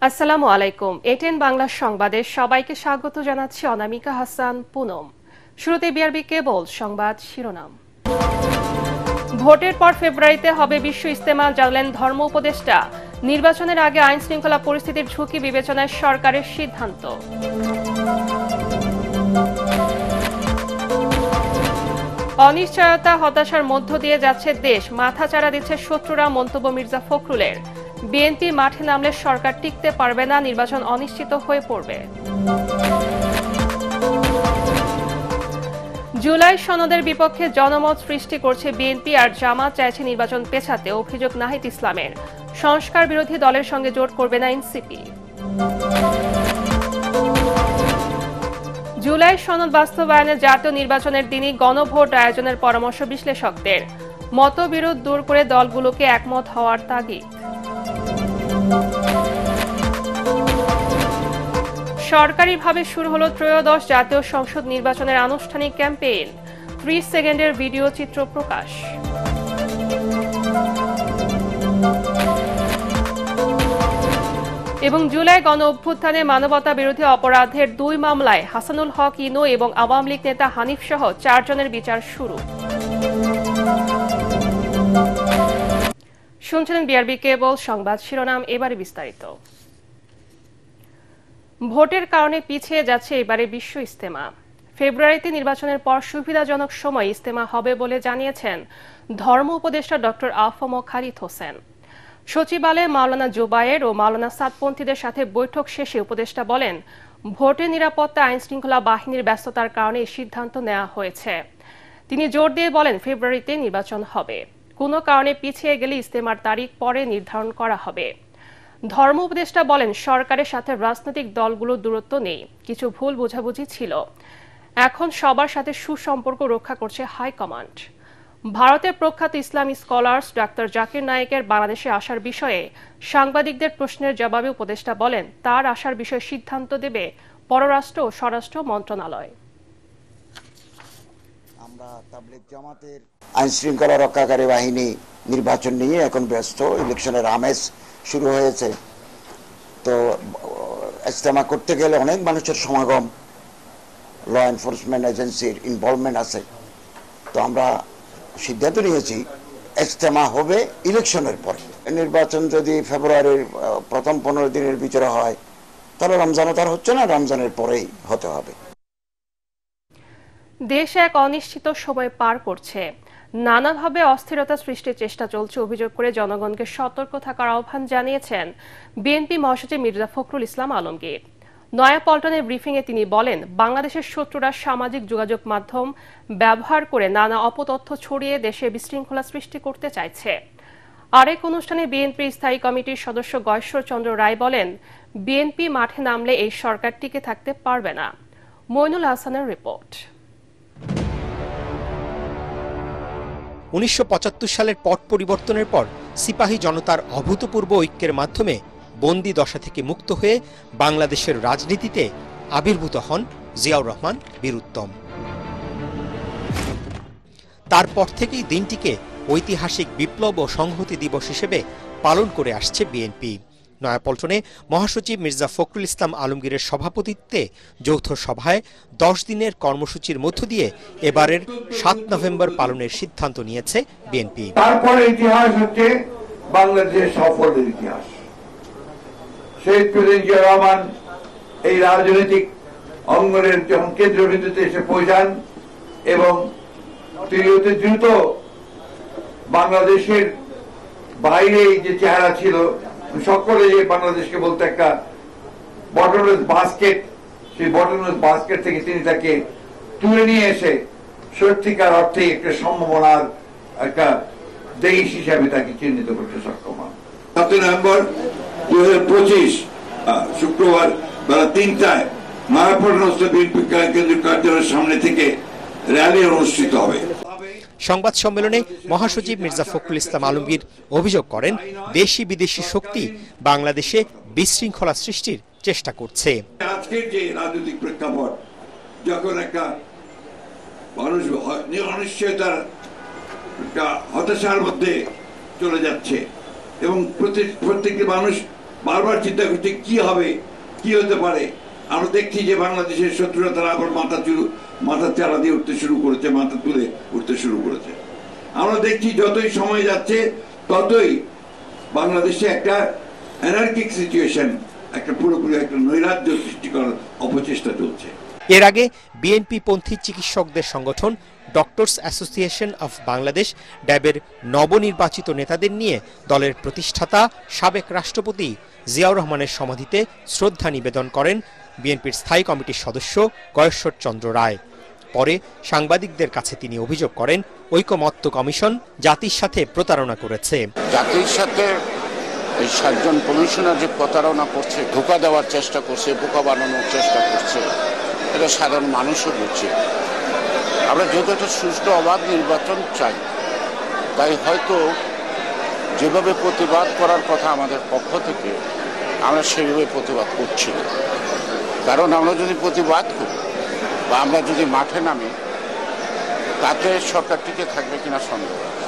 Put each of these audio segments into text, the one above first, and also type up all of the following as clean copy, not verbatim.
আসসালামু আলাইকুম। এটেন বাংলা সংবাদে সবাইকে স্বাগত জানাচ্ছি অনামিকা হাসান পুনম। শুরুতে বিআরবি কেবল সংবাদ শিরোনাম। ভোটের পর ফেব্রুয়ারিতে হবে বিশ্ব ইজতেমা, জানালেন ধর্ম উপদেষ্টা। নির্বাচনের আগে আইন শৃঙ্খলা পরিস্থিতির ঝুঁকি বিবেচনায় সরকারের সিদ্ধান্ত। অনিশ্চয়তা, হতাশার মধ্য দিয়ে যাচ্ছে দেশ, মাথাচাড়া দিচ্ছে শত্রুরা, মন্তব্য মির্জা ফখরুলের। বিএনপি মাঠে নামলে সরকার টিকতে পারবে না, নির্বাচন অনিশ্চিত হয়ে পড়বে। জুলাই সনদের বিপক্ষে জনমত সৃষ্টি করছে বিএনপি, আর জামাত চাইছে নির্বাচন পেছাতে, অভিযোগ নাহিদ ইসলামের। সংস্কার বিরোধী দলের সঙ্গে জোট করবে না এনসিপি। জুলাই সনদ বাস্তবায়নে জাতীয় নির্বাচনের দিনই গণভোট আয়োজনের পরামর্শ বিশ্লেষকদের। মতবিরোধ দূর করে দলগুলোকে একমত হওয়ার তাগিদ। সরকারিভাবে শুরু হলো ত্রয়োদশ জাতীয় সংসদ নির্বাচনের আনুষ্ঠানিক ক্যাম্পেইন। 30 সেকেন্ডের ভিডিও চিত্র প্রকাশ। এবং জুলাই গণ অভ্যুত্থানে মানবতা বিরোধী অপরাধের 2 মামলায় হাসানুল হক ইনু এবং আওয়ামী লীগ নেতা হানিফ সহ 4 জনের বিচার শুরু। শুনছিলেন বিআরবি কেবল সংবাদ শিরোনাম, এবারে বিস্তারিত। ভোটের কারণে পিছিয়ে যাচ্ছে এবারে বিশ্ব ইজতেমা। ফেব্রুয়ারিতে নির্বাচনের পর সুবিধাজনক সময় ইজতেমা হবে বলে জানিয়েছেন ধর্ম উপদেষ্টা ডক্টর আফম খালিদ হোসেন। সচিবালয়ে মাওলানা জুবায়ের ও মাওলানা সাদপন্থীদের সাথে বৈঠক শেষে উপদেষ্টা বলেন, ভোটের নিরাপত্তা, আইন শৃঙ্খলা বাহিনীর ব্যস্ততার কারণে এই সিদ্ধান্ত নেওয়া হয়েছে। তিনি জোর দিয়ে বলেন, ফেব্রুয়ারিতে নির্বাচন হবে, কোনো কারণে পিছিয়ে গেলে ইজতেমার তারিখ পরে নির্ধারণ করা হবে। ধর্ম উপদেষ্টা বলেন, সরকারের সাথে রাজনৈতিক দলগুলোর দূরত্ব নেই, কিছু ভুল বোঝাবুঝি ছিল, এখন সবার সাথে সুসম্পর্ক রক্ষা করছে হাইকমান্ড। ভারতের প্রখ্যাত ইসলামী স্কলার্স ডাক্তার জাকির নায়েকের বাংলাদেশে আসার বিষয়ে সাংবাদিকদের প্রশ্নের জবাবে উপদেষ্টা বলেন, তার আসার বিষয়ে সিদ্ধান্ত দেবে পররাষ্ট্র ও স্বরাষ্ট্র মন্ত্রণালয়। আমরা তাবলীগ জামাতের আইন শৃঙ্খলা রক্ষাকারী বাহিনী নির্বাচন নিয়ে এখন ব্যস্ত, ইলেকশনের আমেজ শুরু হয়েছে। তো ইজতেমা করতে গেলে অনেক মানুষের সমাগম, ল এনফোর্সমেন্ট এজেন্সির ইনভলভমেন্ট আছে। তো আমরা সিদ্ধান্ত নিয়েছি ইজতেমা হবে ইলেকশনের পরে। নির্বাচন যদি ফেব্রুয়ারির প্রথম 15 দিনের ভিতরে হয়, তাহলে রমজানও তার হচ্ছে না, রমজানের পরেই হতে হবে। দেশ এক অনিশ্চিত সময় পার করছে, নানাভাবে অস্থিরতা সৃষ্টির চেষ্টা চলছে অভিযোগ করে জনগণকে সতর্ক থাকার আহ্বান জানিয়েছেন বিএনপি মহাসচিব মির্জা ফখরুল ইসলাম আলমগীর। নয়াপল্টনের ব্রিফিংয়ে তিনি বলেন, বাংলাদেশের শত্রুরা সামাজিক যোগাযোগ মাধ্যম ব্যবহার করে নানা অপতথ্য ছড়িয়ে দেশে বিশৃঙ্খলা সৃষ্টি করতে চাইছে। আরেক অনুষ্ঠানে বিএনপির স্থায়ী কমিটির সদস্য গয়েশ্বর চন্দ্র রায় বলেন, বিএনপি মাঠে নামলে এই সরকার টিকে থাকতে পারবে না। মইনুল হাসানের রিপোর্ট। 1975 সালের পট পরিবর্তনের পর সিপাহী জনতার অভূতপূর্ব ঐক্যের মাধ্যমে বন্দি দশা থেকে মুক্ত হয়ে বাংলাদেশের রাজনীতিতে আবির্ভূত হন জিয়াউর রহমান বীরুত্তম। তারপর থেকেই দিনটিকে ঐতিহাসিক বিপ্লব ও সংহতি দিবস হিসেবে পালন করে আসছে বিএনপি। নয়াপল্টনে মহাসচিব মির্জা ফখরুল ইসলাম আলমগীরের সভাপতিত্বে যৌথ সভায় 10 দিনের কর্মসূচির মধ্য দিয়ে এবারের 7 নভেম্বর পালনের সিদ্ধান্ত নিয়েছে বিএনপি। তারপরে ইতিহাস হচ্ছে বাংলাদেশের সফলের ইতিহাস। শহীদ প্রেসিডেন্ট জিয়া রহমান এই রাজনৈতিক অঙ্গনের যখন কেন্দ্রবিন্দুতে এসে পৌঁছান এবং তিনি অতি দ্রুত বাংলাদেশের বাইরে যে চেহারা ছিল, সকলে যে বাংলাদেশকে বলতে একটা বটনলেস বাস্কেট, সেই বটনলেস বাস্কেট থেকে তিনি তাকে তুলে নিয়ে এসে সত্যিকার অর্থে একটা সম্ভাবনার একটা দেশ হিসাবে তাকে চিহ্নিত করতে সক্ষম হন। 7 নভেম্বর 2025 শুক্রবার বেলা 3টায় নয়াপল্টন বিএনপি কেন্দ্রীয় কার্যালয়ের সামনে থেকে র্যালি অনুষ্ঠিত হবে। সংবাদ সম্মেলনে মহাসচিব মির্জা ফখরুল ইসলাম আলমগীর অভিযোগ করেন, দেশি বিদেশি শক্তি বাংলাদেশে বিশৃঙ্খলা সৃষ্টির চেষ্টা করছে। আজকের যে রাজনৈতিক প্রেক্ষাপট, যখন একটা মানুষ অনিশ্চয়তার হতাশার মধ্যে চলে যাচ্ছে এবং প্রত্যেকটি মানুষ বারবার চিন্তা করছে কি হবে, কি হতে পারে। আমরা দেখছি যে বাংলাদেশের শত্রুরা তারা আবার মাথা চারা দিয়ে উঠতে শুরু করেছে, মাথা তুলে উঠতে শুরু করেছে। আমরা দেখছি যতই সময় যাচ্ছে ততই বাংলাদেশে একটা অ্যানার্কিক সিচুয়েশন, একটা পুরোপুরি একটা নৈরাজ্য সৃষ্টি করার অপচেষ্টা চলছে। এর আগে বিএনপি পন্থী চিকিৎসকদের সংগঠন ডক্টরস অ্যাসোসিয়েশন অফ বাংলাদেশ ড্যাবের নবনির্বাচিত নেতাদের নিয়ে দলের প্রতিষ্ঠাতা সাবেক রাষ্ট্রপতি জিয়াউর রহমানের সমাধিতে শ্রদ্ধা নিবেদন করেন বিএনপির স্থায়ী কমিটির সদস্য গয়েশ্বর চন্দ্র রায়। পরে সাংবাদিকদের কাছে তিনি অভিযোগ করেন ঐকমত্য কমিশন জাতির সাথে প্রতারণা করেছে। জাতির সাথে এই 7 জন কমিশনার যে প্রতারণা করছে, ধোঁকা দেওয়ার চেষ্টা করছে, বোকা বানানোর চেষ্টা করছে, এটা সাধারণ মানুষও বুঝছে। আমরা যেহেতু একটা সুষ্ঠু অবাধ নির্বাচন চাই, তাই হয়তো যেভাবে প্রতিবাদ করার কথা আমাদের পক্ষ থেকে, আমরা সেভাবে প্রতিবাদ করছি না। কারণ আমরা যদি প্রতিবাদ করি বা আমরা যদি মাঠে নামি, তাতে সরকার টিকে থাকবে কিনা সন্দেহ আছে।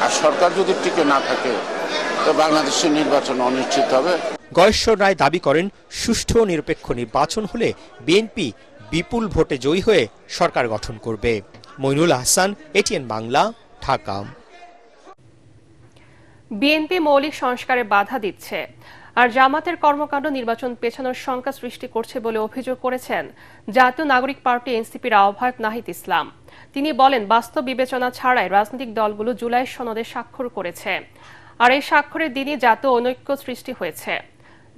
আর সরকার যদি টিকে না থাকে তো বাংলাদেশের নির্বাচন অনিশ্চিত হবে। গয়েশ্বর রায় দাবি করেন সুষ্ঠু ও নিরপেক্ষ নির্বাচন হলে বিএনপি বিপুল ভোটে জয়ী হয়ে সরকার গঠন করবে। মইনুল আহসান, এটিএন বাংলা, ঢাকা। বিএনপি মৌলিক সংস্কারে বাধা দিচ্ছে আর জামাতের কর্মকাণ্ড নির্বাচন পেছানোর শঙ্কা সৃষ্টি করছে বলে অভিযোগ করেছেন জাতীয় নাগরিক পার্টি এনসিপির আহ্বায়ক নাহিদ ইসলাম। তিনি বলেন, বাস্তব বিবেচনা ছাড়াই রাজনৈতিক দলগুলো জুলাই সনদে স্বাক্ষর করেছে, আর এই স্বাক্ষরের দিনই জাতীয় অনৈক্য সৃষ্টি হয়েছে।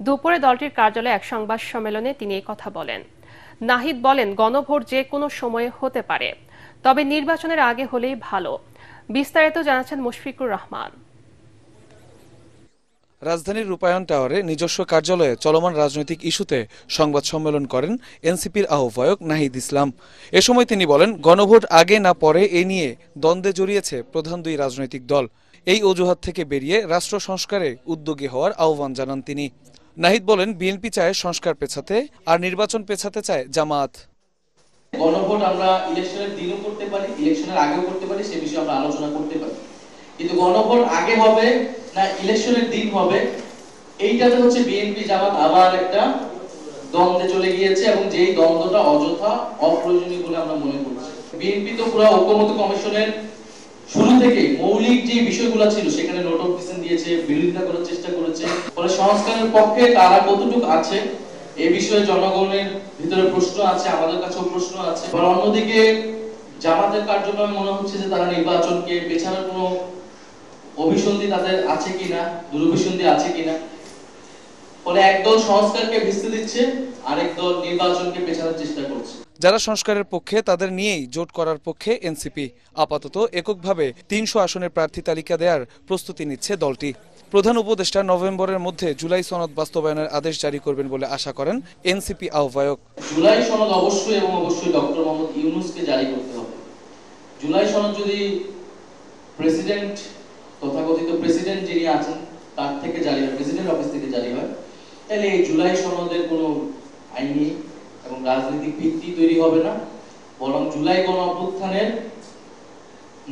দুপুরে দলটির কার্যালয়ে এক সংবাদ সম্মেলনে তিনি এই কথা বলেন। নাহিদ বলেন, গণভোট যে কোনো সময়ে হতে পারে, তবে নির্বাচনের আগে হলেই ভালো। বিস্তারিত জানাচ্ছেন মুশফিকুর রহমান। রাজধানীর রূপায়ণ টাওয়ারে নিজস্ব কার্যালয়ে চলমান রাজনৈতিক ইস্যুতে সংবাদ সম্মেলন করেন এনসিপির আহ্বায়ক নাহিদ ইসলাম। এ সময় তিনি বলেন, গণভোট আগে না পরে এ নিয়ে দ্বন্দ্বে জড়িয়েছে প্রধান দুই রাজনৈতিক দল। এই অজুহাত থেকে বেরিয়ে রাষ্ট্র সংস্কারে উদ্যোগী হওয়ার আহ্বান জানান তিনি। নাহিদ বলেন, বিএনপি চায় সংস্কার পেছাতে, আর নির্বাচন পেছাতে চায় জামাত। গণভোট আমরা ইলেকশনের দিনও করতে পারি, ইলেকশনের আগেও করতে পারি, সে বিষয়ে আমরা আলোচনা করতে পারি। কিন্তু গণভোট আগে হবে না ইলেকশনের দিন হবে, এইটাতে হচ্ছে বিএনপি জামাত আবার একটা দ্বন্দ্বে চলে গিয়েছে, এবং যেই দ্বন্দ্বটা অযথা অপ্রয়োজনীয় বলে আমরা মনে করছি। বিএনপি তো পুরো ঐকমত্য কমিশনের শুরু থেকে মৌলিক যে বিষয়গুলো ছিল সেখানে নোট অফ ডিসেন্ট দিয়েছে, বিরোধিতা করার চেষ্টা করেছে। ফলে সংস্কারের পক্ষে তারা কতটুকু আছে এই বিষয়ে জনগণের ভিতরে প্রশ্ন আছে, আমাদের কাছেও প্রশ্ন আছে। অন্যদিকে জামাতের কার্যক্রমে মনে হচ্ছে যে তারা নির্বাচনকে পেছানোর কোনো অভিসন্ধি তাদের আছে কিনা, দুরভিসন্ধি আছে কিনা। ফলে একদল সংস্কারকে ভিস্তি দিচ্ছে, আরেক দল নির্বাচনকে পেছানোর চেষ্টা করছে। যারা সংস্কারের পক্ষে তাদের নিয়েই জোট করার পক্ষে এনসিপি। আপাতত এককভাবে 300 আসনের প্রার্থী তালিকা দেওয়ার প্রস্তুতি নিচ্ছে দলটি। প্রধান উপদেষ্টা নভেম্বরের মধ্যে জুলাই সনদ বাস্তবায়নের আদেশ জারি করবেন বলে আশা করেন এনসিপি আহ্বায়ক। জুলাই সনদ অবশ্যই এবং অবশ্যই ডক্টর মোহাম্মদ ইউনূসকে জারি করতে হবে। জুলাই সনদ যদি প্রেসিডেন্ট, তথাকথিত প্রেসিডেন্ট যিনি আছেন তার থেকে জারি হয়, প্রেসিডেন্ট অফিস থেকে জারি হয়, তাহলে এই জুলাই সনদের কোনো আইনি এবং রাজনৈতিক ভিত্তি তৈরি হবে না, বরং জুলাই গণ অভ্যুত্থানের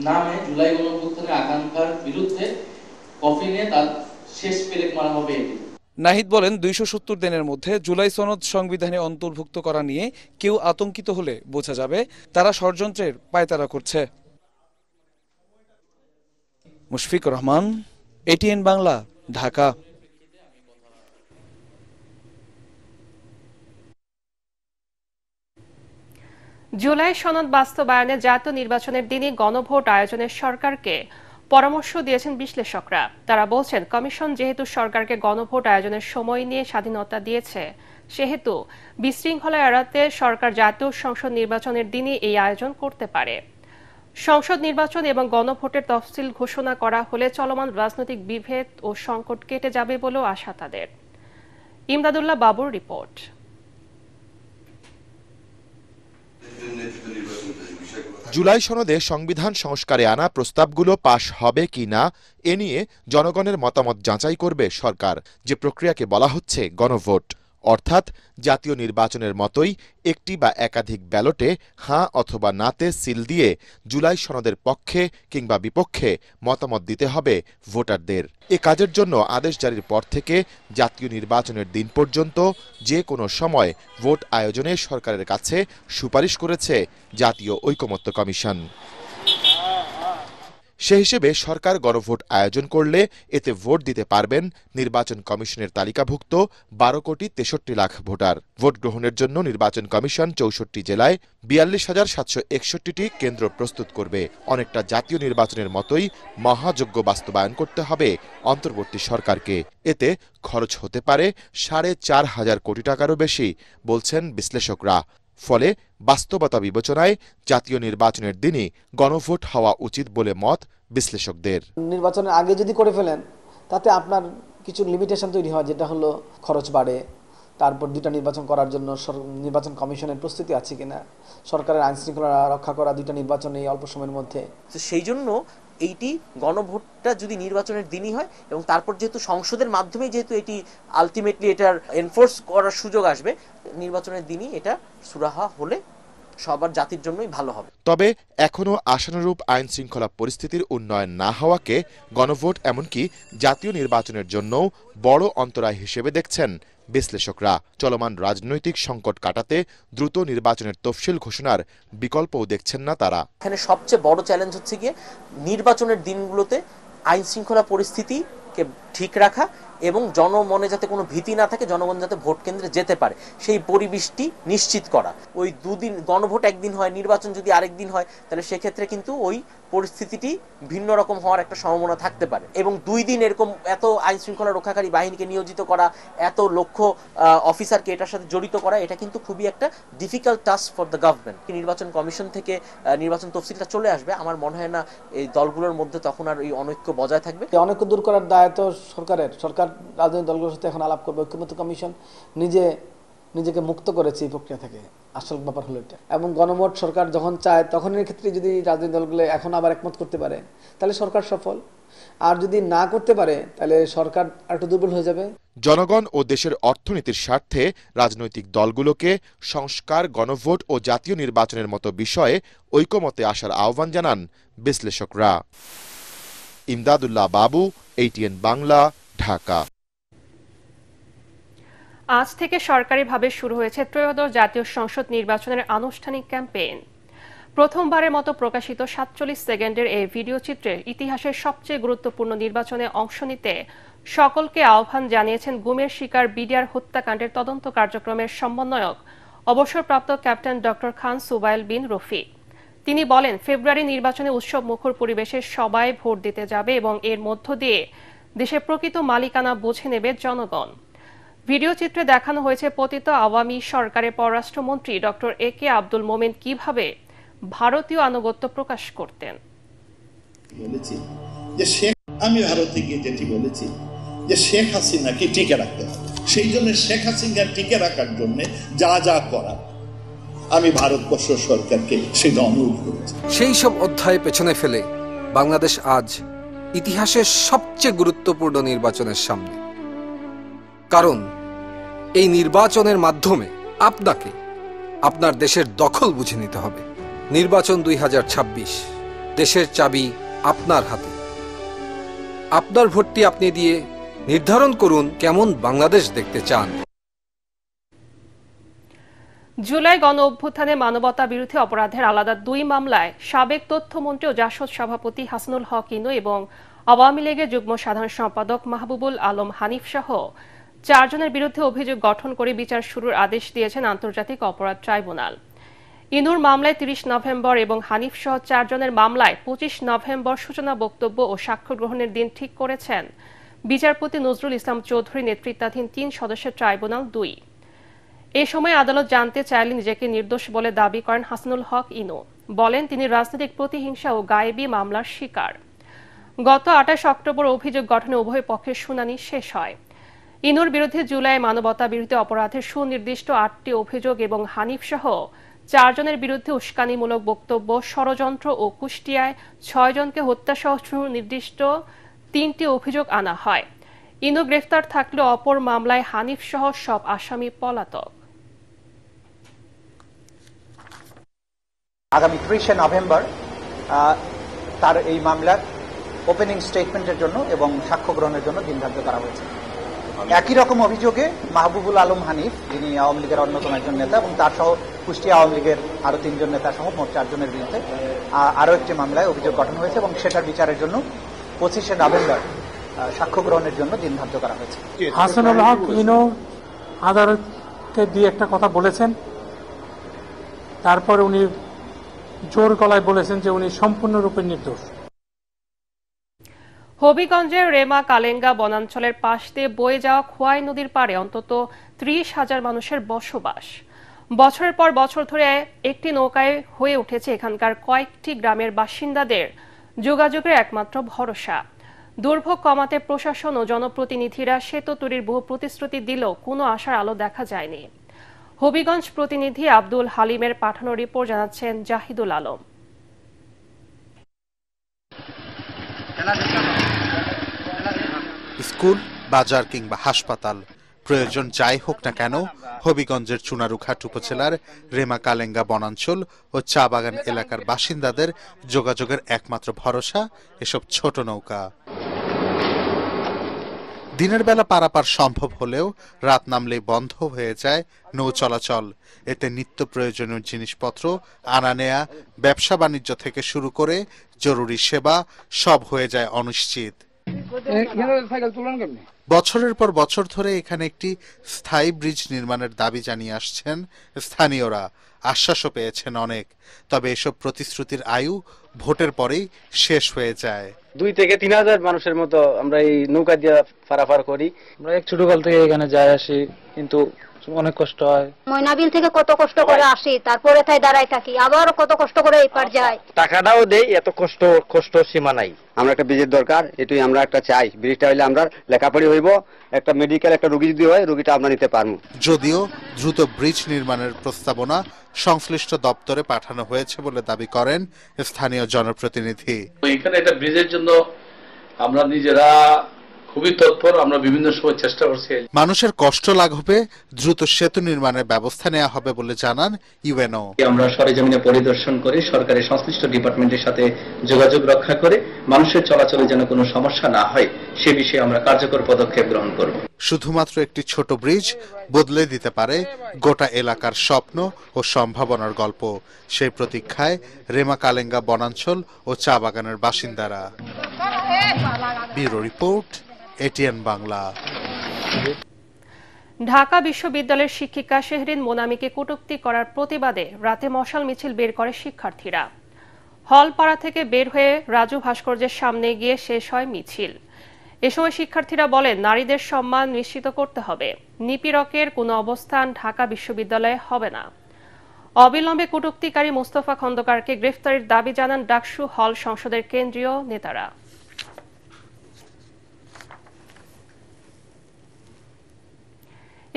নামে, জুলাই গণ অভ্যুত্থানের আকাঙ্ক্ষার বিরুদ্ধে কফিনে তার শেষ পেরেক মারা হবে। এটি নাহিদ বলেন, 270 দিনের মধ্যে জুলাই সনদ সংবিধানে অন্তর্ভুক্ত করা নিয়ে কেউ আতঙ্কিত হলে বোঝা যাবে তারা ষড়যন্ত্রের পায়তারা করছে। মুশফিকুর রহমান, এটিএন বাংলা, ঢাকা। জুলাই সনদ বাস্তবায়নে জাতীয় নির্বাচনের দিনই গণভোট আয়োজনের সরকারকে পরামর্শ দিয়েছেন বিশ্লেষকরা। তারা বলছেন, কমিশন যেহেতু সরকারকে গণভোট আয়োজনের সময় নিয়ে স্বাধীনতা দিয়েছে, সেহেতু বিশৃঙ্খলা এড়াতে সরকার জাতীয় সংসদ নির্বাচনের দিনই এই আয়োজন করতে পারে। সংসদ নির্বাচন এবং গণভোটের তফসিল ঘোষণা করা হলে চলমান রাজনৈতিক বিভেদ ও সংকট কেটে যাবে বলেও আশা তাদের। ইমদাদুল্লাহ বাবুর রিপোর্ট। জুলাই সনদে সংবিধান সংস্কারে আনা প্রস্তাবগুলো পাশ হবে কি না এ নিয়ে জনগণের মতামত যাচাই করবে সরকার, যে প্রক্রিয়াকে বলা হচ্ছে গণভোট। অর্থাৎ জাতীয় নির্বাচনের মতোই একটি বা একাধিক ব্যালটে হাঁ অথবা নাতে সিল দিয়ে জুলাই সনদের পক্ষে কিংবা বিপক্ষে মতামত দিতে হবে ভোটারদের। এ কাজের জন্য আদেশ জারির পর থেকে জাতীয় নির্বাচনের দিন পর্যন্ত যে কোনো সময় ভোট আয়োজনে সরকারের কাছে সুপারিশ করেছে জাতীয় ঐকমত্য কমিশন। সে হিসেবে সরকার গণভোট আয়োজন করলে এতে ভোট দিতে পারবেন নির্বাচন কমিশনের তালিকাভুক্ত 12,63,00,000 ভোটার। ভোট গ্রহণের জন্য নির্বাচন কমিশন 64 জেলায় 42,761টি কেন্দ্র প্রস্তুত করবে। অনেকটা জাতীয় নির্বাচনের মতোই মহাযজ্ঞ বাস্তবায়ন করতে হবে অন্তর্বর্তী সরকারকে। এতে খরচ হতে পারে 4,500 কোটি টাকারও বেশি বলছেন বিশ্লেষকরা। ফলে বাস্তবতা বিবেচনায় জাতীয় নির্বাচনের দিনই গণভোট হওয়া উচিত বলে মত বিশ্লেষকদের। নির্বাচনের আগে যদি করে ফেলেন তাতে আপনার কিছু লিমিটেশন তৈরি হয়, যেটা হলো খরচ বাড়ে, তারপর দুইটা নির্বাচন করার জন্য নির্বাচন কমিশনের প্রস্তুতি আছে কিনা, সরকারের আইন শৃঙ্খলা রক্ষা করা দুইটা নির্বাচন এই অল্প সময়ের মধ্যে। সেই জন্য এইটি গণভোটটা যদি নির্বাচনের দিনই হয় এবং তারপর যেহেতু সংসদের মাধ্যমে যেহেতু এটি আলটিমেটলি এটার এনফোর্স করার সুযোগ আসবে, নির্বাচনের দিনই এটা সুরাহা হলে সবার জাতির জন্যই ভালো হবে। তবে এখনো আশানুরূপ আইন শৃঙ্খলা পরিস্থিতির উন্নয়ন না হওয়াকে গণভোট এমনকি জাতীয় নির্বাচনের জন্যও বড় অন্তরায় হিসেবে দেখছেন বিশ্লেষকরা। চলমান রাজনৈতিক সংকট কাটাতে দ্রুত নির্বাচনের তফসিল ঘোষণার বিকল্পও দেখছেন না তারা। এখানে সবচেয়ে বড় চ্যালেঞ্জ হচ্ছে গিয়ে নির্বাচনের দিনগুলোতে আইন শৃঙ্খলা পরিস্থিতিকে ঠিক রাখা এবং জনমনে যাতে কোনো ভীতি না থাকে, জনগণ যাতে ভোট কেন্দ্রে যেতে পারে সেই পরিবেশটি নিশ্চিত করা। ওই দুদিন গণভোট একদিন হয়, নির্বাচন যদি আরেক দিন হয়, তাহলে সেক্ষেত্রে কিন্তু ওই পরিস্থিতিটি ভিন্ন রকম হওয়ার একটা সম্ভাবনা থাকতে পারে। এবং 2 দিন এরকম এত আইন শৃঙ্খলা রক্ষাকারী বাহিনীকে নিয়োজিত করা, এত লক্ষ অফিসারকে এটার সাথে জড়িত করা, এটা কিন্তু খুবই একটা difficult task for the government. নির্বাচন কমিশন থেকে নির্বাচন তফসিলটা চলে আসবে, আমার মনে হয় না এই দলগুলোর মধ্যে তখন আর এই অনৈক্য বজায় থাকবে। অনৈক্য দূর করার দায়িত্ব সরকারের। সরকার রাজনৈতিক দলগুলোর সাথে এখন আলাপ করবে। ঐকমত্য কমিশন নিজেকে মুক্ত করেছে এই প্রক্রিয়া থেকে, আসল ব্যাপার হলো এটা। এবং গণভোট সরকার যখন চায় তখন এর ক্ষেত্রে যদি রাজনৈতিক দলগুলো এখন আবার একমত করতে পারে তাহলে সরকার সফল, আর যদি না করতে পারে তাহলে সরকার একটু দুর্বল হয়ে যাবে। জনগণ ও দেশের অর্থনীতির স্বার্থে রাজনৈতিক দলগুলোকে সংস্কার, গণভোট ও জাতীয় নির্বাচনের মতো বিষয়ে ঐকমত্যে আসার আহ্বান জানান বিশ্লেষকরা। ইমদাদুল্লাহ বাবু, ATN বাংলা, ঢাকা। আজ থেকে সরকারিভাবে শুরু হয়েছে ত্রয়োদশ জাতীয় সংসদ নির্বাচনের আনুষ্ঠানিক ক্যাম্পেইন। প্রথমবারের মতো প্রকাশিত 47 সেকেন্ডের এই ভিডিও চিত্রে ইতিহাসের সবচেয়ে গুরুত্বপূর্ণ নির্বাচনে অংশ নিতে সকলকে আহ্বান জানিয়েছেন গুমের শিকার বিডিআর হত্যাকাণ্ডের তদন্ত কার্যক্রমের সমন্বয়ক অবসরপ্রাপ্ত ক্যাপ্টেন ডক্টর খান সুবাইল বিন রফিক। তিনি বলেন, ফেব্রুয়ারি নির্বাচনে উৎসব মুখর পরিবেশে সবাই ভোট দিতে যাবে এবং এর মধ্য দিয়ে দেশের প্রকৃত মালিকানা বুঝে নেবে জনগণ। ভিডিও চিত্রে দেখানো হয়েছে পতিত আওয়ামী সরকারের পররাষ্ট্রমন্ত্রী ডক্টর AK আব্দুল মোমেন কিভাবে ভারতীয় আনুগত্য প্রকাশ করতেন। আমি ভারতে গিয়ে যেটি বলেছি যে শেখ হাসিনাকে টিকে রাখতে হবে, সেই জন্য শেখ হাসিনা টিকে রাখার জন্য যা যা করার আমি ভারতবর্ষ সরকারকে সেটা অনুরোধ করেছি। সেই সব অধ্যায় পেছনে ফেলে বাংলাদেশ আজ ইতিহাসের সবচেয়ে গুরুত্বপূর্ণ নির্বাচনের সামনে। কারণ এই নির্বাচনের মাধ্যমে আপনাকে আপনার দেশের দখল বুঝে নিতে হবে। নির্বাচন 2026, দেশের চাবি আপনার হাতে। আপনার ভোটটি আপনি দিয়ে নির্ধারণ করুন কেমন বাংলাদেশ দেখতে চান। জুলাই গণ অভ্যুত্থানে মানবতা বিরোধী অপরাধের আলাদা 2 মামলায় সাবেক তথ্যমন্ত্রী ও জাসদ সভাপতি হাসানুল হক ইনু এবং আওয়ামী লীগের যুগ্ম সাধারণ সম্পাদক মাহবুবুল আলম হানিফ সহ 4 জনের বিরুদ্ধে অভিযোগ গঠন করে বিচার শুরুর আদেশ দিয়েছেন আন্তর্জাতিক অপরাধ ট্রাইব্যুনাল। ইনুর মামলায় 30 নভেম্বর এবং হানিফ সহ 4 জনের মামলায় 25 নভেম্বর সূচনা বক্তব্য ও সাক্ষ্য গ্রহণের দিন ঠিক করেছেন বিচারপতি নজরুল ইসলাম চৌধুরী নেতৃত্বাধীন 3 সদস্যের ট্রাইব্যুনাল 2। এ সময় আদালত জানতে চাইলে নিজেকে নির্দোষ বলে দাবি করেন হাসানুল হক ইনু। বলেন, তিনি রাজনৈতিক প্রতিহিংসা ও গায়েবী মামলার শিকার। গত 28 অক্টোবর অভিযোগ গঠনে উভয় পক্ষের শুনানি শেষ হয়। ইনুর বিরুদ্ধে জুলাই মানবতা বিরোধী অপরাধের সুনির্দিষ্ট 8টি অভিযোগ এবং হানিফ সহ 4 জনের বিরুদ্ধে উস্কানিমূলক বক্তব্য, ষড়যন্ত্র ও কুষ্টিয়ায় 6 জনকে হত্যাসহ সুনির্দিষ্ট 3টি অভিযোগ আনা হয়। ইনু গ্রেফতার থাকলেও অপর মামলায় হানিফ সহ সব আসামি পলাতক। আগামী ৩০ নভেম্বর তার এই মামলার ওপেনিং স্টেটমেন্টের জন্য এবং সাক্ষ্য গ্রহণের জন্য দিন ধার্য করা হয়েছে। একই রকম অভিযোগে মাহবুবুল আলম হানিফ, যিনি আওয়ামী লীগের অন্যতম একজন নেতা, এবং তার সহ কুষ্টিয়া আওয়ামী লীগের আরো ৩ জন নেতা সহ মোট ৪ জনের বিরুদ্ধে আরো একটি মামলায় অভিযোগ গঠন হয়েছে এবং সেটার বিচারের জন্য 25 নভেম্বর সাক্ষ্য গ্রহণের জন্য দিন ধার্য করা হয়েছে। হাসানুল হক ইনু আদালতকে দিয়ে একটা কথা বলেছেন, তারপর উনি জোর গলায় বলেছেন যে উনি সম্পূর্ণরূপে নির্দোষ। হবিগঞ্জের রেমা কালেঙ্গা বনাঞ্চলের পাশ দিয়ে বয়ে যাওয়া খোয়াই নদীর পাড়ে অন্তত 30,000 মানুষের বসবাস। বছরের পর বছর ধরে একটি নৌকায় হয়ে উঠেছে এখানকার কয়েকটি গ্রামের বাসিন্দাদের যোগাযোগের একমাত্র ভরসা। দুর্ভোগ কমাতে প্রশাসন ও জনপ্রতিনিধিরা সেতু তৈরির বহু প্রতিশ্রুতি দিলেও কোনো আশার আলো দেখা যায়নি। হবিগঞ্জ প্রতিনিধি আব্দুল হালিমের পাঠানো রিপোর্ট জানাচ্ছেন জাহিদুল আলম। স্কুল, বাজার কিংবা হাসপাতাল, প্রয়োজন যাই হোক না কেন, হবিগঞ্জের চুনারুঘাট উপজেলার রেমা কালেঙ্গা বনাঞ্চল ও চা বাগান এলাকার বাসিন্দাদের যোগাযোগের একমাত্র ভরসা এসব ছোট নৌকা। দিনের বেলা পারাপার সম্ভব হলেও রাত নামলেই বন্ধ হয়ে যায় নৌ চলাচল। এতে নিত্য প্রয়োজনীয় জিনিসপত্র আনা নেয়া, ব্যবসা বাণিজ্য থেকে শুরু করে জরুরি সেবা সব হয়ে যায় অনিশ্চিত। বছরের পর বছর ধরে এখানে একটি স্থায়ী ব্রিজ নির্মাণের দাবি জানিয়ে আসছেন স্থানীয়রা। আশ্বাসও পেয়েছেন অনেক, তবে এসব প্রতিশ্রুতির আয়ু ভোটের পরেই শেষ হয়ে যায়। 2 থেকে 3,000 মানুষের মতো আমরা এই নৌকা দিয়ে পারাপার করি। আমরা এক ছোটকাল থেকে এখানে যাই আসি, কিন্তু অনেক কষ্ট হয়। ময়নাবিল থেকে কত কষ্ট করে আসি, তারপরে তাই দাঁড়ায় থাকি, আবার কত কষ্ট করে এই পার যাই। টাকাটাও দেই, এত কষ্ট সীমা নাই। আমরা একটা ব্রিজের দরকার, এটাই আমরা একটা চাই। ব্রিজটা হইলে আমরা লেখাপড়ি হইব, একটা মেডিকেল একটা রোগী যদি হয় রোগীটা আমরা নিতে পারবো। যদিও দ্রুত ব্রিজ নির্মাণের প্রস্তাবনা সংশ্লিষ্ট দপ্তরে পাঠানো হয়েছে বলে দাবি করেন স্থানীয় জনপ্রতিনিধি। এখানে একটা ব্রিজের জন্য আমরা নিজেরা খুবই তৎপর, আমরা বিভিন্ন সময় চেষ্টা করছি। মানুষের কষ্ট লাঘবে দ্রুত সেতু নির্মাণের ব্যবস্থা নেওয়া হবে বলে জানান ইউএনও। আমরা সরেজমিনে পরিদর্শন করে সরকারের সংশ্লিষ্ট ডিপার্টমেন্টের সাথে যোগাযোগ রক্ষা করে মানুষের চলাচলে যেন কোনো সমস্যা না হয় সে বিষয়ে আমরা কার্যকর পদক্ষেপ গ্রহণ করব। শুধুমাত্র একটি ছোট ব্রিজ বদলে দিতে পারে গোটা এলাকার স্বপ্ন ও সম্ভাবনার গল্প। সেই প্রতীক্ষায় রেমা কালেঙ্গা বনাঞ্চল ও চা বাগানের বাসিন্দারা। Bureau report, ATN Bangla. Dhaka বিশ্ববিদ্যালয়ের শিক্ষিকা শেহরিন মোনামিকে কটূক্তি করার প্রতিবাদে রাতে মশাল মিছিল বের করে শিক্ষার্থীরা। হলপাড়া থেকে বের হয়ে রাজু ভাস্কর্যের সামনে গিয়ে শেষ হয় মিছিল। এ সময় শিক্ষার্থীরা বলেন, নারীদের সম্মান নিশ্চিত করতে হবে, নিপীড়কের কোনো অবস্থান ঢাকা বিশ্ববিদ্যালয়ে হবে না। অবিলম্বে কটূক্তিকারী মোস্তফা খন্দকারকে গ্রেফতারের দাবি জানান ডাকসু হল সংসদের কেন্দ্রীয় নেতারা।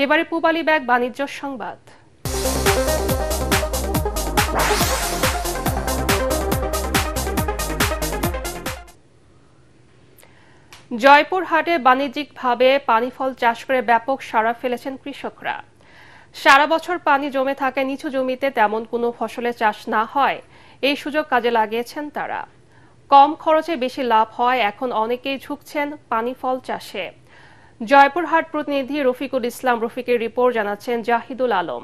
এবারে পূবালী ব্যাগ বাণিজ্য সংবাদ। জয়পুরহাটে বাণিজ্যিকভাবে পানি ফল চাষ করে ব্যাপক সাড়া ফেলেছেন কৃষকরা। সারা বছর পানি জমে থাকায় নিচু জমিতে তেমন কোনো ফসলের চাষ না হয় এই সুযোগ কাজে লাগিয়েছেন তারা। কম খরচে বেশি লাভ হয়, এখন অনেকেই ঝুঁকছেন পানি ফল চাষে। জয়পুরহাট প্রতিনিধি রফিকুল ইসলাম রফিকের রিপোর্ট জানাচ্ছেন জাহিদুল আলম।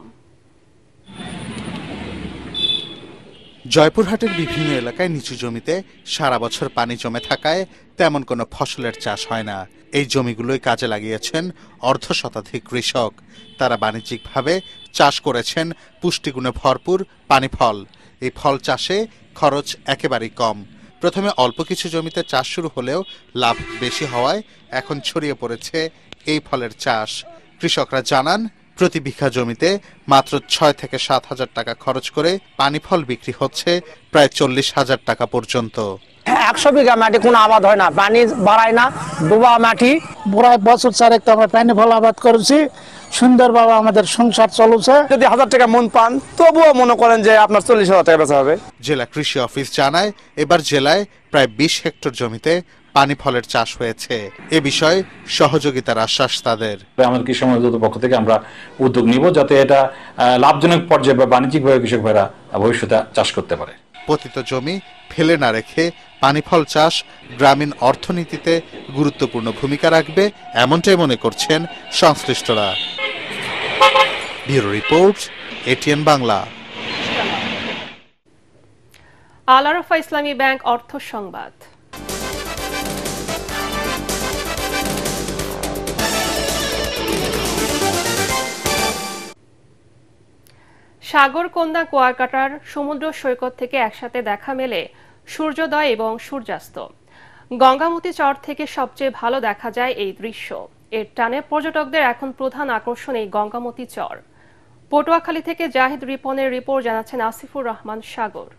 জয়পুরহাটের বিভিন্ন এলাকায় নিচু জমিতে সারা বছর পানি জমে থাকায় তেমন কোনো ফসলের চাষ হয় না। এই জমিগুলোই কাজে লাগিয়েছেন অর্ধশতাধিক কৃষক। তারা বাণিজ্যিকভাবে চাষ করেছেন পুষ্টিগুণে ভরপুর পানি ফল। এই ফল চাষে খরচ একেবারেই কম। প্রথমে অল্প কিছু জমিতে চাষ শুরু হলেও লাভ বেশি হওয়ায় এখন ছড়িয়ে পড়েছে এই ফলের চাষ। কৃষকরা জানান, প্রতি বিঘা জমিতে মাত্র 6 থেকে 7 হাজার টাকা খরচ করে পানি ফল বিক্রি হচ্ছে প্রায় 40,000 টাকা পর্যন্ত। 100 বিঘা মাটি কোনো আবাদ হয় না, পানি বাড়ায় না, ডোবা মাটি। প্রায় বছর চারেক তো আমরা পানি ফল আবাদ করেছি, সুন্দরভাবে আমাদের সংসার চলছে। যদি 1000 টাকা মন পান তবুও মনে করেন যে আপনার 40,000 টাকা বেচা হবে। জেলা কৃষি অফিস জানায় এবার জেলায় প্রায় 20 হেক্টর জমিতে পানি ফলের চাষ হয়েছে। এ বিষয়ে সহযোগিতার আশ্বাস তাদের। আমাদের কৃষি মন্ত্রণালয়ের পক্ষ থেকে আমরা উদ্যোগ নিব যাতে এটা লাভজনক পর্যায়ে বা বাণিজ্যিকভাবে কৃষক ভাইরা ভবিষ্যতে চাষ করতে পারে। পতিত জমি ফেলে না রেখে পানি ফল চাষ গ্রামীণ অর্থনীতিতে গুরুত্বপূর্ণ ভূমিকা রাখবে, এমনটাই মনে করছেন সংশ্লিষ্টরা। Bureau report, ATN Bangla. Al Arafah Islami Bank অর্থ সংবাদ। সাগরকন্যা কুয়াকাটার সমুদ্র সৈকত থেকে একসাথে দেখা মেলে সূর্যোদয় এবং সূর্যাস্ত। গঙ্গামতি চর থেকে সবচেয়ে ভালো দেখা যায় এই দৃশ্য। এর টানে পর্যটকদের এখন প্রধান আকর্ষণ এই গঙ্গামতি চর। পটুয়াখালী থেকে জাহিদ রিপনের রিপোর্ট জানাচ্ছেন আসিফুর রহমান সাগর।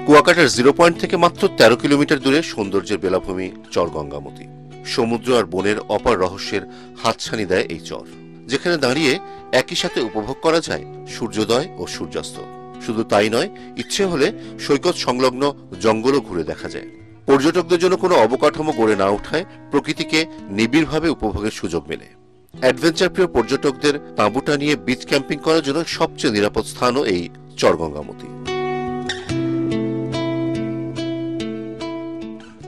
কুয়াকাটার 0 পয়েন্ট থেকে মাত্র 13 কিলোমিটার দূরে সৌন্দর্যের বেলাভূমি চর গঙ্গামতি। সমুদ্র আর বনের অপার রহস্যের হাতছানি দেয় এই চর, যেখানে দাঁড়িয়ে একই সাথে উপভোগ করা যায় সূর্যোদয় ও সূর্যাস্ত। শুধু তাই নয়, ইচ্ছে হলে সৈকত সংলগ্ন জঙ্গলও ঘুরে দেখা যায়। পর্যটকদের জন্য কোনো অবকাঠামো গড়ে না ওঠায় প্রকৃতিকে নিবিড়ভাবে উপভোগের সুযোগ মেলে। অ্যাডভেঞ্চার প্রিয় পর্যটকদের তাঁবুটা নিয়ে বিচ ক্যাম্পিং করার জন্য সবচেয়ে নিরাপদ স্থানও এই চর গঙ্গামতি।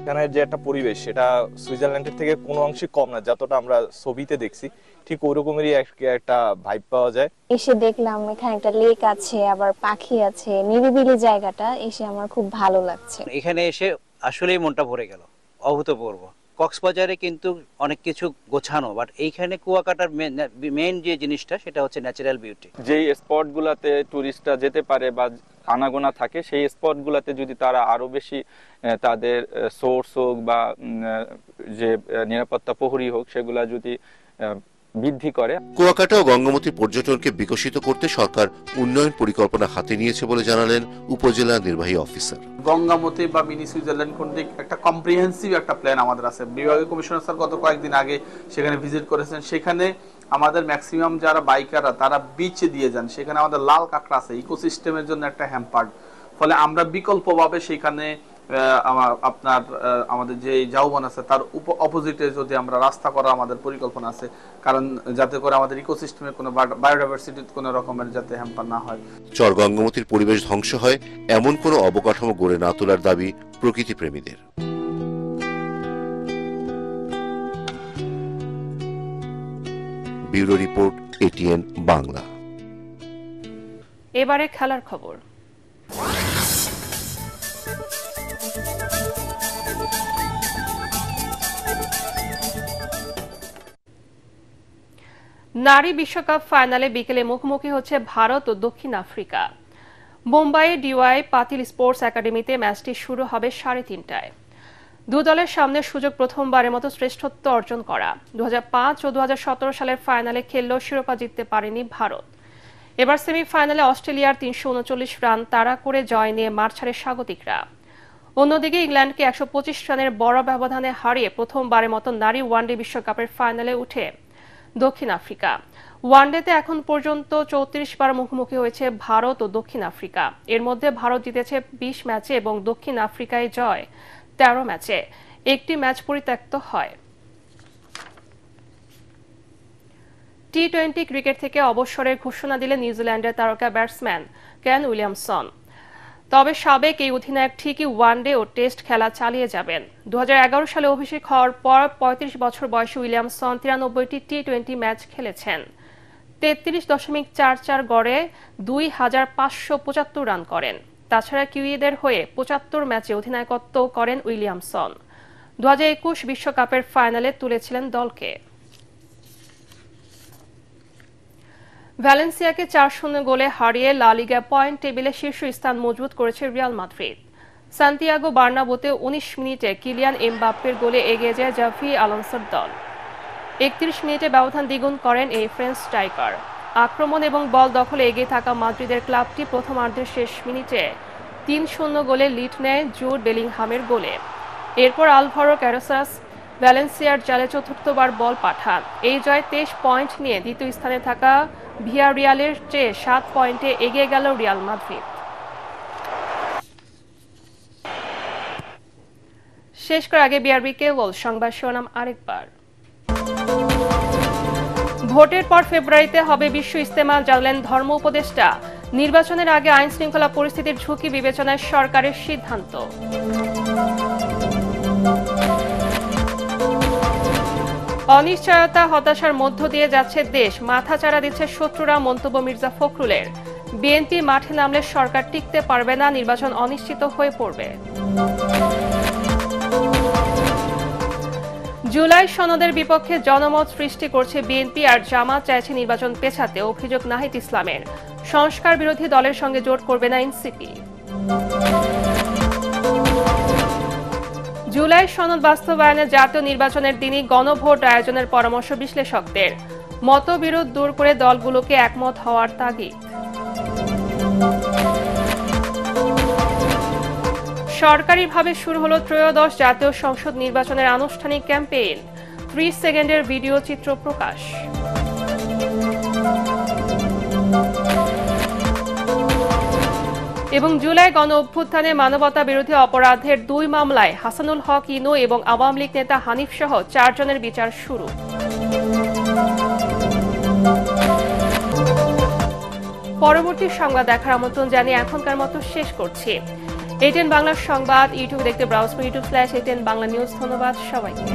এখানের যে একটা পরিবেশ, সেটা সুইজারল্যান্ডের থেকে কোনো অংশে কম না, যতটা আমরা ছবিতে দেখছি ঠিক ওই রকমেরই একটা ভাইব পাওয়া যায়। এসে দেখলাম এখানে একটা লেক আছে, আবার পাখি আছে, নিরিবিলি জায়গাটা এসে আমার খুব ভালো লাগছে। এখানে এসে আসলেই মনটা ভরে গেল, অভূতপূর্ব। কক্সবাজারে কিন্তু অনেক কিছু গোছানো, বাট এইখানে কুয়াকাটার মেইন যে জিনিসটা সেটা হচ্ছে ন্যাচারাল বিউটি। যেই স্পটগুলোতে টুরিস্টরা যেতে পারে বা আনাগোনা থাকে, সেই স্পটগুলোতে যদি তারা আরো বেশি তাদের সোর্স হোক বা যে নিরাপত্তা প্রহরী হোক সেগুলা যদি বৃদ্ধি করে। কুয়াকাটা ও গঙ্গামতি পর্যটনকে বিকশিত করতে সরকার উন্নয়ন পরিকল্পনা হাতে নিয়েছে বলে জানালেন উপজেলা নির্বাহী অফিসার। গঙ্গামতি বা মিনি সুইজারল্যান্ড কেন্দ্রিক একটা কম্প্রিহেন্সিভ একটা প্ল্যান আমাদের আছে। বিভাগীয় কমিশনার স্যার গত কয়েকদিন আগে সেখানে ভিজিট করেছেন। সেখানে আমাদের ম্যাক্সিমাম যারা বাইকাররা তারা বিচে দিয়ে যান, সেখানে আমাদের লাল কাঁকড়া আছে, ইকোসিস্টেমের জন্য একটা হ্যাম্পার্ড। ফলে আমরা বিকল্পভাবে সেখানে আপনার আমাদের যে ঝাউবন আছে তার অপোজিটে যদি আমরা রাস্তা করার আমাদের পরিকল্পনা আছে, কারণ যাতে করে আমাদের ইকোসিস্টেমে কোনো বায়োডাইভার্সিটির কোনো রকমের যাতে হ্যাম্পার না হয়। চর গঙ্গামতির পরিবেশ ধ্বংস হয় এমন কোনো অবকাঠামো গড়ে না তোলার দাবি প্রকৃতি প্রেমীদের। Bureau report, ATN Bangla. এবারে খেলার খবর। নারী বিশ্বকাপ ফাইনালে বিকেলে মুখোমুখি হচ্ছে ভারত ও দক্ষিণ আফ্রিকা। মুম্বাইয়ে ডিওয়াই পাতিল স্পোর্টস একাডেমিতে ম্যাচটি শুরু হবে 3:30টায়। দু দলের সামনে সুযোগ প্রথমবারের মতো শ্রেষ্ঠত্ব অর্জন করা। 2005 ও 2017 সালের ফাইনালে খেললেও শিরোপা জিততে পারেনি ভারত। এবার সেমিফাইনালে অস্ট্রেলিয়ার 339 রান তাড়া করে জয় নিয়ে মাঠ ছাড়ে স্বাগতিকরা। অন্যদিকে ইংল্যান্ডকে 125 রানের বড় ব্যবধানে হারিয়ে প্রথমবারের মতো নারী ওয়ানডে বিশ্বকাপের ফাইনালে উঠে দক্ষিণ আফ্রিকা। ওয়ানডেতে এখন পর্যন্ত 34 বার মুখোমুখি হয়েছে ভারত ও দক্ষিণ আফ্রিকা। এর মধ্যে ভারত জিতেছে 20 ম্যাচে এবং দক্ষিণ আফ্রিকায় জয় 13 ম্যাচে, একটি ম্যাচ পরিত্যক্ত হয়। টি-20 ক্রিকেট থেকে অবসরের ঘোষণা দিলেন নিউজিল্যান্ডের তারকা ব্যাটসম্যান কেন উইলিয়ামসন। তবে সাবেক এই অধিনায়ক ঠিকই ওয়ানডে ও টেস্ট খেলা চালিয়ে যাবেন। 2011 সালে অভিষেক হওয়ার পর 35 বছর বয়সী উইলিয়ামসন 93টি টি-20 ম্যাচ খেলেছেন। 33.44 গড়ে 2575 রান করেন। তাছাড়া কিউইদের হয়ে 75 ম্যাচে অধিনায়কত্ব করেন উইলিয়ামসন। 2021 বিশ্বকাপের ফাইনালে তুলেছিলেন দলকে। ভ্যালেন্সিয়াকে 4-0 গোলে হারিয়ে লা লিগা পয়েন্ট টেবিলে শীর্ষ স্থান মজবুত করেছে রিয়াল মাদ্রিদ। সান্তিয়াগো বার্নাবোতে 19 মিনিটে কিলিয়ান এমবাপ্পের গোলে এগিয়ে যায় জাভি আলোনসোর দল। 31 মিনিটে ব্যবধান দ্বিগুণ করেন এই ফ্রেঞ্চ স্ট্রাইকার। আক্রমণ এবং বল দখলে এগিয়ে থাকা মাদ্রিদের ক্লাবটি প্রথমার্ধের শেষ মিনিটে 3-0 গোলে লিড নেয় জুড বেলিংহামের গোলে। এরপর আলভারো ক্যারাসাস ভ্যালেন্সিয়ার জালে চতুর্থবার বল পাঠান। এই জয় 23 পয়েন্ট নিয়ে দ্বিতীয় স্থানে থাকা ভিয়ারিয়ালের চেয়ে 7 পয়েন্টে এগিয়ে গেল রিয়াল মাদ্রিদ। শেষ করার আগে বিআরবি কেবল সংবাদ শিরোনাম আরেকবার। ভোটের পর ফেব্রুয়ারিতে হবে বিশ্ব ইজতেমা, জানালেন ধর্ম উপদেষ্টা। নির্বাচনের আগে আইন শৃঙ্খলা পরিস্থিতির ঝুঁকি বিবেচনায় সরকারের সিদ্ধান্ত। অনিশ্চয়তা হতাশার মধ্য দিয়ে যাচ্ছে দেশ, মাথাচাড়া দিচ্ছে শত্রুরা, মন্তব্য মির্জা ফখরুলের। বিএনপি মাঠে নামলে সরকার টিকতে পারবে না, নির্বাচন অনিশ্চিত হয়ে পড়বে। জুলাই সনদের বিপক্ষে জনমত সৃষ্টি করছে বিএনপি, আর জামাত চাইছে নির্বাচন পেছাতে, অভিযোগ নাহিদ ইসলামের। সংস্কার বিরোধী দলের সঙ্গে জোট করবে না এনসিপি। জুলাই সনদ বাস্তবায়নে জাতীয় নির্বাচনের দিনই গণভোট আয়োজনের পরামর্শ বিশ্লেষকদের। মতবিরোধ দূর করে দলগুলোকে একমত হওয়ার তাগিদ। সরকারিভাবে শুরু হলো ত্রয়োদশ জাতীয় সংসদ নির্বাচনের আনুষ্ঠানিক ক্যাম্পেইন। 30 সেকেন্ডের ভিডিও চিত্র প্রকাশ। এবং জুলাই গণ অভ্যুত্থানে মানবতা বিরোধী অপরাধের 2 মামলায় হাসানুল হক ইনু এবং আওয়ামী লীগ নেতা হানিফ সহ 4 জনের বিচার শুরু। পরবর্তী সংবাদ দেখার আমন্ত্রণ জানিয়ে এখনকার মতো শেষ করছি। ATN বাংলা সংবাদ ইউটিউবে দেখতে ব্রাউজ করুন YouTube/ATN বাংলা নিউজ। ধন্যবাদ সবাইকে।